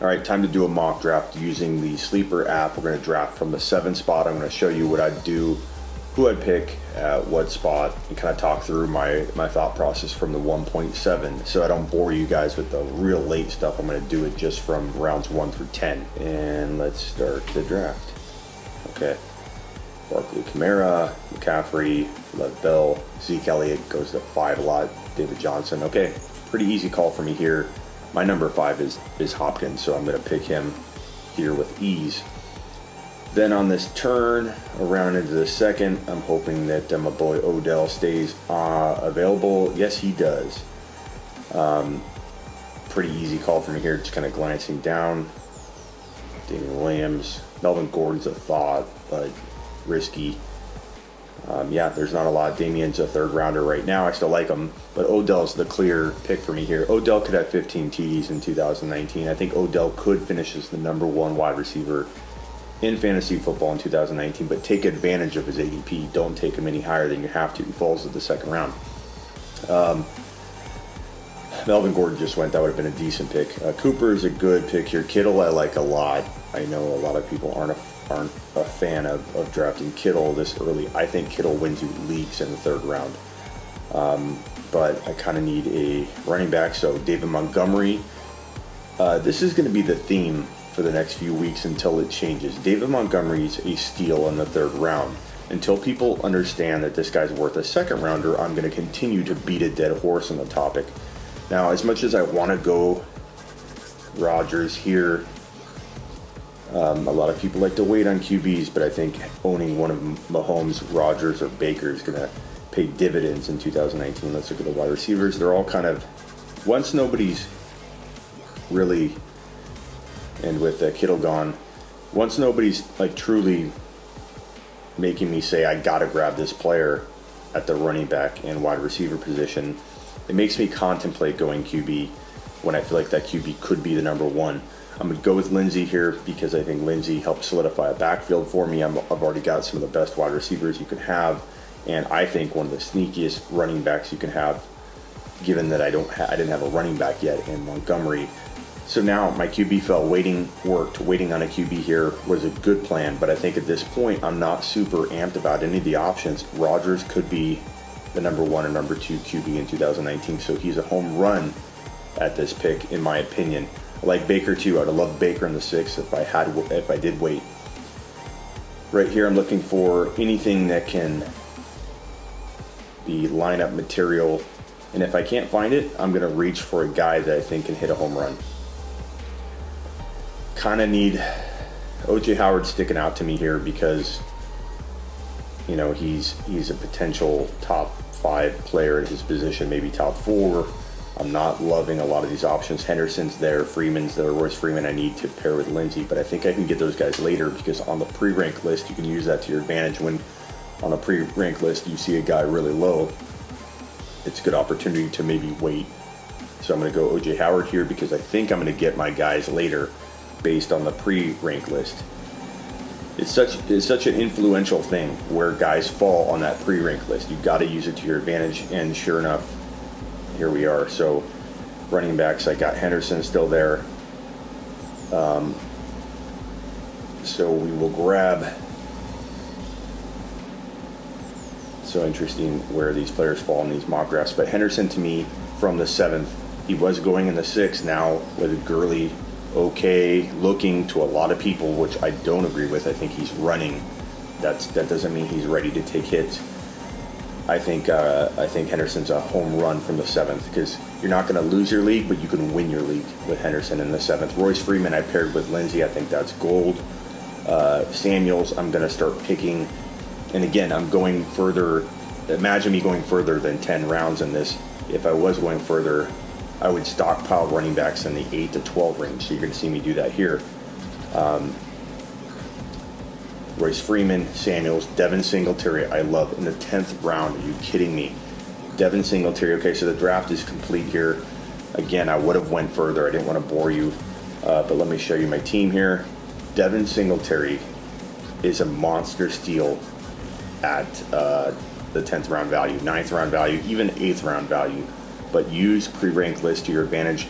All right, time to do a mock draft using the Sleeper app. We're going to draft from the 7th spot. I'm going to show you what I'd do, who I'd pick at what spot, and kind of talk through my thought process from the 1.7. So I don't bore you guys with the real late stuff. I'm going to do it just from rounds 1 through 10. And let's start the draft. Okay. Barkley, Kamara, McCaffrey, Lev Bell, Zeke Elliott goes to 5 a lot, David Johnson. Okay, pretty easy call for me here. My number 5 is Hopkins, so I'm going to pick him here with ease. Then on this turn, around into the second, I'm hoping that my boy Odell stays available. Yes, he does. Pretty easy call for me here, just kind of glancing down. Damian Williams, Melvin Gordon's a thought, but risky. Yeah, there's not a lot. Damian's a 3rd rounder right now. I still like him, but Odell's the clear pick for me here. Odell could have 15 TDs in 2019. I think Odell could finish as the number 1 wide receiver in fantasy football in 2019, but take advantage of his ADP. Don't take him any higher than you have to. He falls to the 2nd round. Melvin Gordon just went. That would have been a decent pick. Cooper is a good pick here. Kittle I like a lot. I know a lot of people aren't a fan of drafting Kittle this early. I think Kittle wins you leagues in the 3rd round. But I kind of need a running back. So David Montgomery. This is going to be the theme for the next few weeks until it changes. David Montgomery's a steal in the 3rd round. Until people understand that this guy's worth a 2nd rounder, I'm going to continue to beat a dead horse on the topic. Now, as much as I want to go Rodgers here, a lot of people like to wait on QBs, but I think owning one of Mahomes, Rodgers, or Baker is going to pay dividends in 2019. Let's look at the wide receivers. They're all kind of, once nobody's really, and with Kittle gone, once nobody's like truly making me say I got to grab this player at the running back and wide receiver position, it makes me contemplate going QB when I feel like that QB could be the number 1. I'm going to go with Lindsey here because I think Lindsey helped solidify a backfield for me. I've already got some of the best wide receivers you can have, and I think one of the sneakiest running backs you can have, given that I didn't have a running back yet in Montgomery. So now my QB fell. Waiting on a QB here was a good plan, but I think at this point I'm not super amped about any of the options. Rodgers could be the number 1 or number 2 QB in 2019, so he's a home run at this pick, in my opinion. I like Baker too. I'd love Baker in the 6th if I did wait. Right here, I'm looking for anything that can be lineup material, and if I can't find it, I'm going to reach for a guy that I think can hit a home run. Kind of need O.J. Howard sticking out to me here because, you know, he's a potential top 5 player at his position, maybe top 4. I'm not loving a lot of these options. Henderson's there, Freeman's there, Royce Freeman I need to pair with Lindsey, but I think I can get those guys later because on the pre-rank list, you can use that to your advantage. When on the pre-rank list you see a guy really low, it's a good opportunity to maybe wait. So I'm going to go O.J. Howard here because I think I'm going to get my guys later based on the pre-rank list. It's such an influential thing where guys fall on that pre-rank list. You've got to use it to your advantage, and sure enough, here we are. So running backs, I got Henderson still there. So we will grab. So interesting where these players fall in these mock drafts. But Henderson to me from the 7th, he was going in the 6th. Now with Gurley, okay, looking to a lot of people, which I don't agree with. I think he's running. That doesn't mean he's ready to take hits. I think Henderson's a home run from the 7th because you're not going to lose your league, but you can win your league with Henderson in the 7th. Royce Freeman I paired with Lindsey. I think that's gold. Samuels I'm going to start picking. And again, I'm going further. Imagine me going further than 10 rounds in this. If I was going further, I would stockpile running backs in the 8 to 12 range. So you're going to see me do that here. Royce Freeman, Samuels, Devin Singletary, I love in the 10th round. Are you kidding me? Devin Singletary. Okay, so the draft is complete here. Again, I would have went further. I didn't want to bore you, but let me show you my team here. Devin Singletary is a monster steal at the 10th round value, 9th round value, even 8th round value. But use pre-ranked list to your advantage.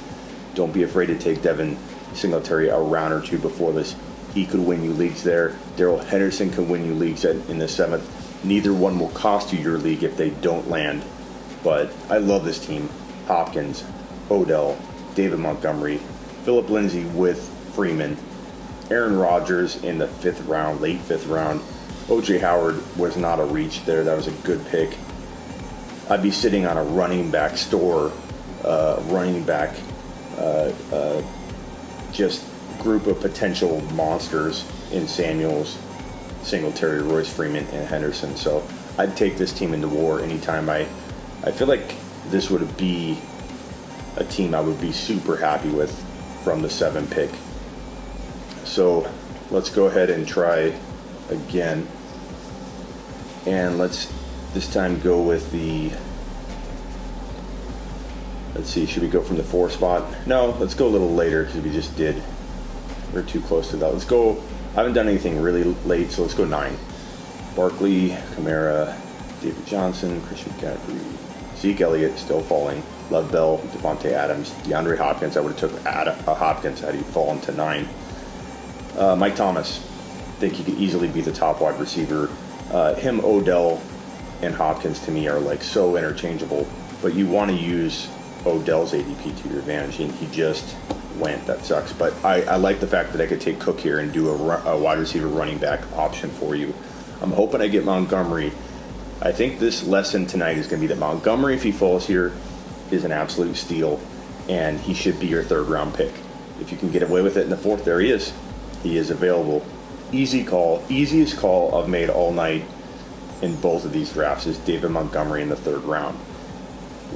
Don't be afraid to take Devin Singletary a round or two before this. He could win you leagues there. Darrell Henderson could win you leagues in the 7th. Neither one will cost you your league if they don't land. But I love this team. Hopkins, Odell, David Montgomery, Phillip Lindsay with Freeman, Aaron Rodgers in the 5th round, late 5th round. O.J. Howard was not a reach there. That was a good pick. I'd be sitting on a running back store, just group of potential monsters in Samuels, Singletary, Royce Freeman, and Henderson. So I'd take this team into war anytime. I feel like this would be a team I would be super happy with from the 7 pick. So let's go ahead and try again. And let's this time go with the, let's see, should we go from the 4 spot? No, let's go a little later because we just did. We're too close to that. Let's go, I haven't done anything really late, so let's go 9. Barkley, Kamara, David Johnson, Christian McCaffrey, Zeke Elliott still falling, Love Bell, Devontae Adams, DeAndre Hopkins. I would have took Hopkins had he fallen to 9. Mike Thomas, I think he could easily be the top wide receiver. Him, Odell, and Hopkins to me are like so interchangeable, but you want to use Odell's ADP to your advantage, and he just went. That sucks. But I like the fact that I could take Cook here and do a wide receiver running back option for you. I'm hoping I get Montgomery. I think this lesson tonight is going to be that Montgomery, if he falls here, is an absolute steal, and he should be your 3rd round pick. If you can get away with it in the 4th, there he is. He is available. Easy call. Easiest call I've made all night in both of these drafts is David Montgomery in the 3rd round.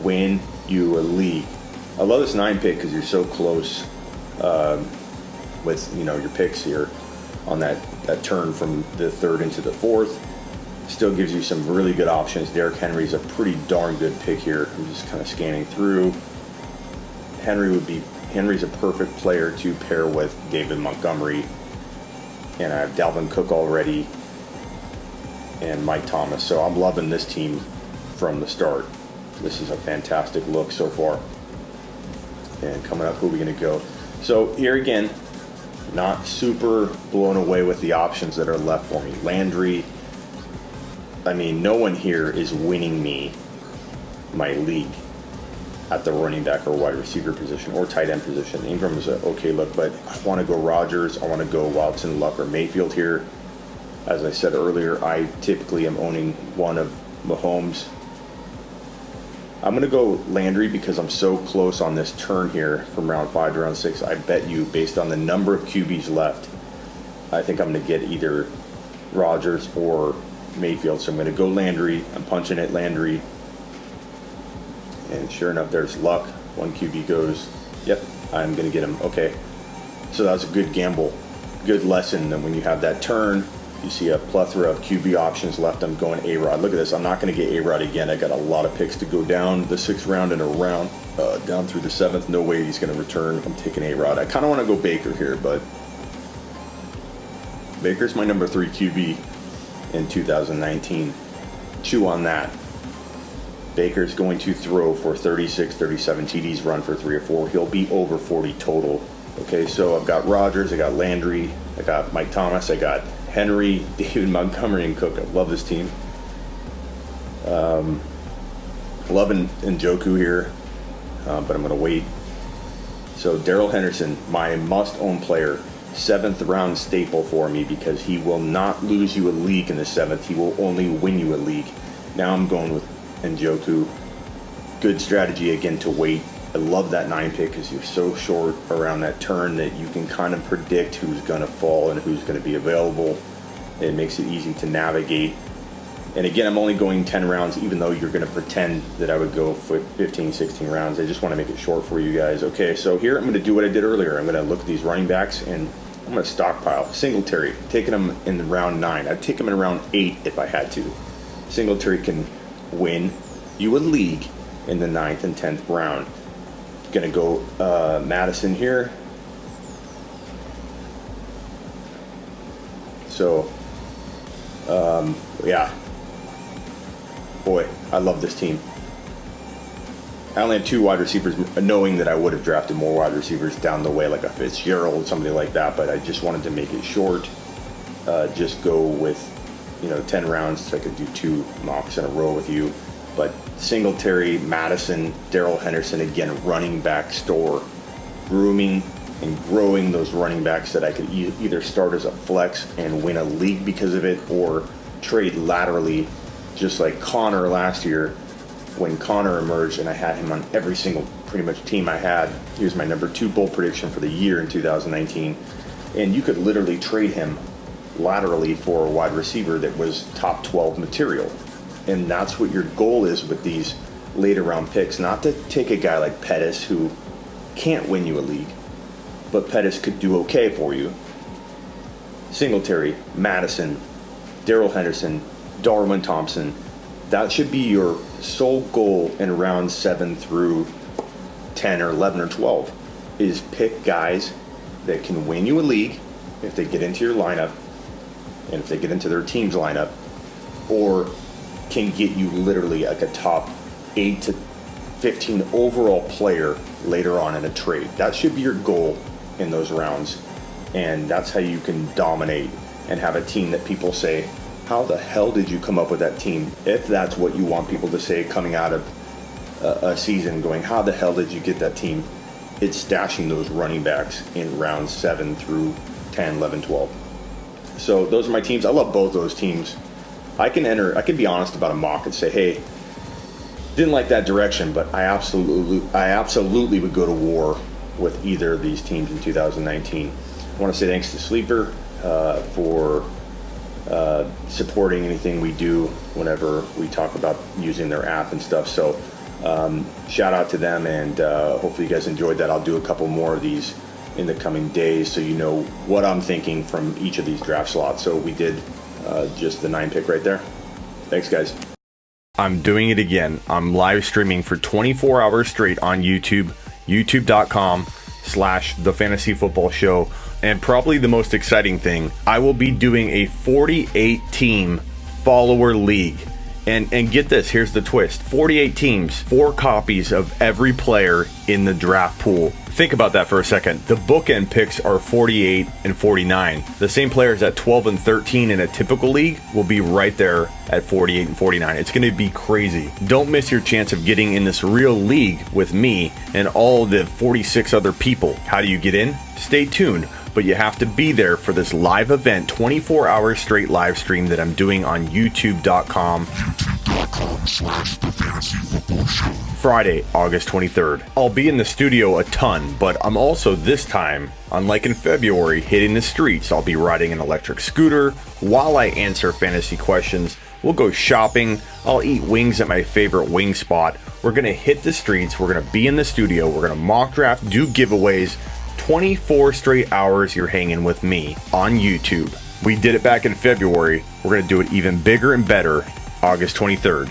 Win you a league. I love this 9 pick because you're so close with your picks here on that turn from the 3rd into the 4th. Still gives you some really good options. Derrick Henry's a pretty darn good pick here. I'm just kind of scanning through. Henry's a perfect player to pair with David Montgomery. And I have Dalvin Cook already and Mike Thomas. So I'm loving this team from the start. This is a fantastic look so far. And coming up, who are we going to go? So here again, not super blown away with the options that are left for me. Landry, I mean, no one here is winning me my league at the running back or wide receiver position or tight end position. Ingram is an okay look, but I want to go Rodgers. I want to go Watson, Luck, or Mayfield here. As I said earlier, I typically am owning one of Mahomes. I'm going to go Landry because I'm so close on this turn here from round 5 to round 6. I bet you, based on the number of QBs left, I think I'm going to get either Rodgers or Mayfield. So I'm going to go Landry. I'm punching at Landry. And sure enough, there's Luck. 1 QB goes. Yep, I'm going to get him. Okay. So that was a good gamble. Good lesson. And when you have that turn, you see a plethora of QB options left. I'm going A-Rod. Look at this. I'm not going to get A-Rod again. I got a lot of picks to go down the 6th round and around, down through the 7th. No way he's going to return. I'm taking A-Rod. I kind of want to go Baker here, but Baker's my number 3 QB in 2019. Chew on that. Baker's going to throw for 36, 37 TDs, run for 3 or 4. He'll be over 40 total. Okay, so I've got Rodgers, I got Landry, I got Mike Thomas, I got Henry, David Montgomery, and Cook. I love this team. Loving Njoku here, but I'm going to wait. So Darrell Henderson, my must-own player, 7th round staple for me because he will not lose you a league in the 7th. He will only win you a league. Now I'm going with Njoku. Good strategy again to wait. I love that 9 pick because you're so short around that turn that you can kind of predict who's going to fall and who's going to be available. It makes it easy to navigate. And again, I'm only going 10 rounds, even though you're going to pretend that I would go for 15, 16 rounds. I just want to make it short for you guys. Okay, so here I'm going to do what I did earlier. I'm going to look at these running backs and I'm going to stockpile. Singletary, taking him in round 9. I'd take him in round 8 if I had to. Singletary can win you a league in the 9th and 10th round. Gonna go Madison here. So yeah, boy, I love this team. I only have 2 wide receivers, knowing that I would have drafted more wide receivers down the way, like a Fitzgerald, somebody like that, but I just wanted to make it short. Just go with, 10 rounds so I could do 2 mocks in a row with you. But Singletary, Madison, Darrell Henderson, again, running back store, grooming and growing those running backs that I could either start as a flex and win a league because of it, or trade laterally, just like Connor last year. When Connor emerged and I had him on every single pretty much team I had, he was my number 2 bold prediction for the year in 2019. And you could literally trade him laterally for a wide receiver that was top 12 material. And that's what your goal is with these later round picks. Not to take a guy like Pettis, who can't win you a league, but Pettis could do okay for you. Singletary, Madison, Darrell Henderson, Darwin Thompson. That should be your sole goal in round 7 through 10 or 11 or 12, is pick guys that can win you a league if they get into your lineup and if they get into their team's lineup, or can get you literally like a top 8 to 15 overall player later on in a trade. That should be your goal in those rounds, and that's how you can dominate and have a team that people say, how the hell did you come up with that team? If that's what you want people to say coming out of a season, going, how the hell did you get that team? It's stashing those running backs in rounds 7 through 10, 11, 12. So those are my teams. I love both those teams. I can be honest about a mock and say, hey, didn't like that direction, but I absolutely would go to war with either of these teams in 2019. I want to say thanks to Sleeper for supporting anything we do whenever we talk about using their app and stuff. So shout out to them, and hopefully you guys enjoyed that. I'll do a couple more of these in the coming days so you know what I'm thinking from each of these draft slots. So we did just the 9 pick right there. Thanks, guys. I'm doing it again. I'm live streaming for 24 hours straight on YouTube, youtube.com/The Fantasy Football Show. And probably the most exciting thing, I will be doing a 48 team follower league. And get this, here's the twist. 48 teams, 4 copies of every player in the draft pool. Think about that for a second. The bookend picks are 48 and 49. The same players at 12 and 13 in a typical league will be right there at 48 and 49. It's going to be crazy. Don't miss your chance of getting in this real league with me and all the 46 other people. How do you get in? Stay tuned. But you have to be there for this live event, 24 hours straight live stream that I'm doing on youtube.com. youtube.com/The Fantasy Football Show. Friday, August 23rd. I'll be in the studio a ton, but I'm also this time, unlike in February, hitting the streets. I'll be riding an electric scooter while I answer fantasy questions. We'll go shopping. I'll eat wings at my favorite wing spot. We're going to hit the streets. We're going to be in the studio. We're going to mock draft, do giveaways. 24 straight hours you're hanging with me on YouTube. We did it back in February. We're going to do it even bigger and better August 23rd.